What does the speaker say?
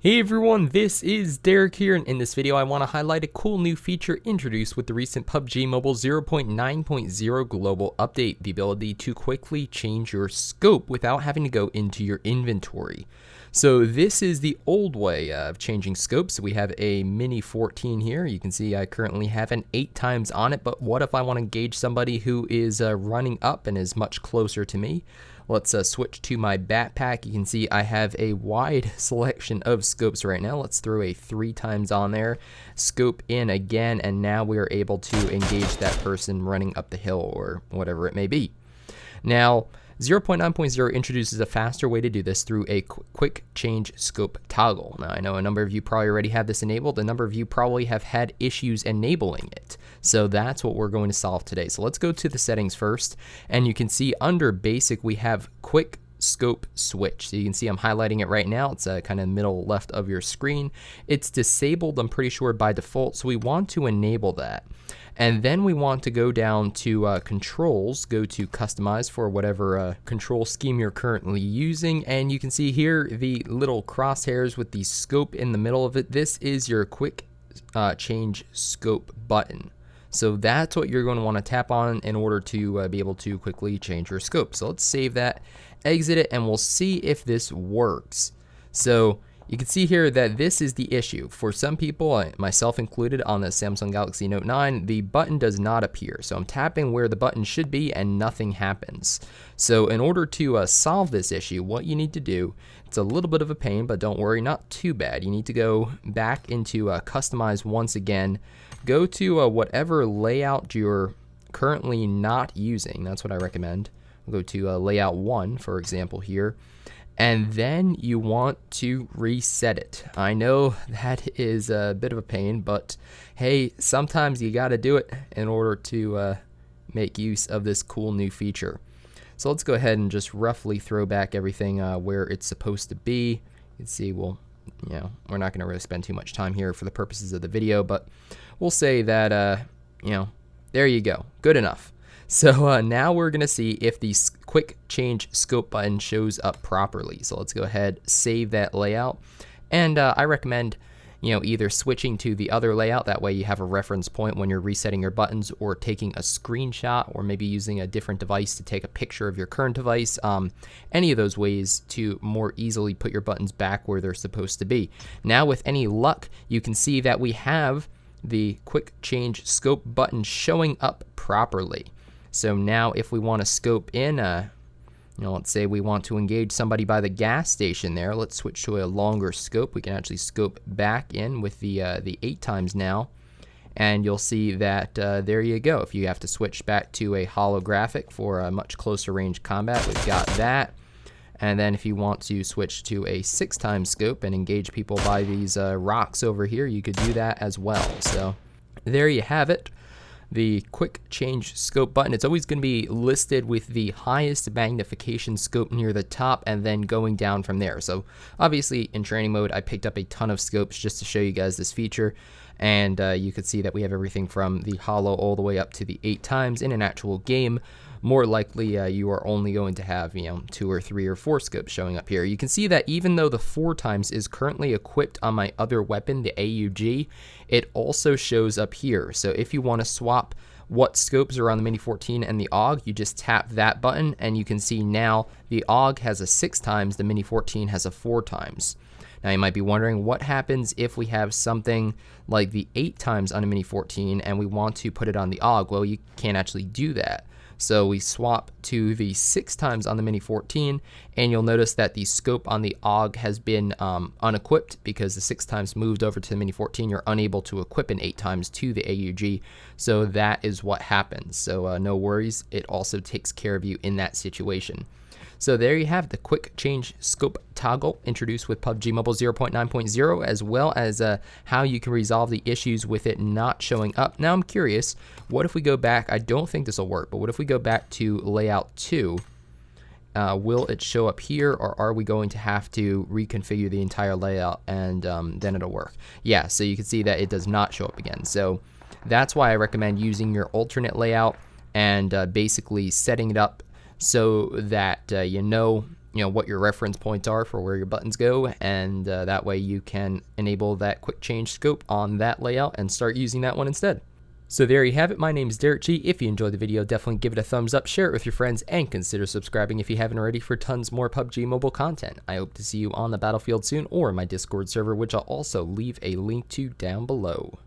Hey everyone, this is Derek here, and in this video I want to highlight a cool new feature introduced with the recent PUBG Mobile 0.9.0 global update, the ability to quickly change your scope without having to go into your inventory. So this is the old way of changing scopes. We have a mini 14 here. You can see I currently have an 8 times on it, but what if I want to engage somebody who is running up and is much closer to me? Let's switch to my backpack. You can see I have a wide selection of scopes right now. Let's throw a 3 times on there, scope in again, and now we are able to engage that person running up the hill or whatever it may be. Now, 0.9.0 introduces a faster way to do this through a quick change scope toggle. Now, I know a number of you probably already have this enabled. A number of you probably have had issues enabling it. So that's what we're going to solve today. So let's go to the settings first. And you can see under basic, we have quick scope switch. So you can see I'm highlighting it right now. It's kind of middle left of your screen. It's disabled, I'm pretty sure, by default. So we want to enable that. And then we want to go down to controls, go to customize for whatever control scheme you're currently using. And you can see here the little crosshairs with the scope in the middle of it. This is your quick change scope button. So that's what you're going to want to tap on in order to be able to quickly change your scope. So let's save that, exit it, and we'll see if this works. So you can see here that this is the issue. For some people, myself included, on the Samsung Galaxy Note 9, the button does not appear. So I'm tapping where the button should be and nothing happens. So in order to solve this issue, what you need to do, it's a little bit of a pain, but don't worry, not too bad. You need to go back into customize once again. Go to whatever layout you're currently not using. That's what I recommend. We'll go to layout 1, for example, here. And then you want to reset it. I know that is a bit of a pain, but hey, sometimes you got to do it in order to make use of this cool new feature. So let's go ahead and just roughly throw back everything where it's supposed to be. You can see, well, we're not going to really spend too much time here for the purposes of the video, but we'll say that, there you go. Good enough. So now we're going to see if the quick change scope button shows up properly. So let's go ahead, save that layout. And I recommend, either switching to the other layout. That way you have a reference point when you're resetting your buttons, or taking a screenshot, or maybe using a different device to take a picture of your current device. Any of those ways to more easily put your buttons back where they're supposed to be. Now, with any luck, you can see that we have the quick change scope button showing up properly. So now if we want to scope in, let's say we want to engage somebody by the gas station there. Let's switch to a longer scope. We can actually scope back in with the 8 times now. And you'll see that there you go. If you have to switch back to a holographic for a much closer range combat, we've got that. And then if you want to switch to a 6 times scope and engage people by these rocks over here, you could do that as well. So there you have it. The quick change scope button, it's always going to be listed with the highest magnification scope near the top and then going down from there. So obviously in training mode, I picked up a ton of scopes just to show you guys this feature. And you could see that we have everything from the holo all the way up to the 8 times. In an actual game, more likely you are only going to have 2 or 3 or 4 scopes showing up here. You can see that even though the 4 times is currently equipped on my other weapon, the AUG, it also shows up here. So if you want to swap what scopes are on the Mini 14 and the AUG, you just tap that button and you can see now the AUG has a 6 times, the Mini 14 has a 4 times. Now you might be wondering what happens if we have something like the 8 times on a Mini 14 and we want to put it on the AUG. Well, you can't actually do that. So we swap to the 6 times on the Mini 14, and you'll notice that the scope on the AUG has been unequipped because the 6 times moved over to the Mini 14. You're unable to equip an 8 times to the AUG, so that is what happens. So no worries, it also takes care of you in that situation. So there you have the quick change scope toggle introduced with PUBG Mobile 0.9.0, as well as how you can resolve the issues with it not showing up. Now I'm curious, what if we go back? I don't think this will work, but what if we go back to layout 2? Will it show up here, or are we going to have to reconfigure the entire layout and then it'll work? Yeah, so you can see that it does not show up again. So that's why I recommend using your alternate layout and basically setting it up so that what your reference points are for where your buttons go, and that way you can enable that quick change scope on that layout and start using that one instead. So there you have it. My name is DerekG. If you enjoyed the video, definitely give it a thumbs up, share it with your friends, and consider subscribing if you haven't already for tons more PUBG Mobile content. I hope to see you on the battlefield soon or my Discord server, which I'll also leave a link to down below.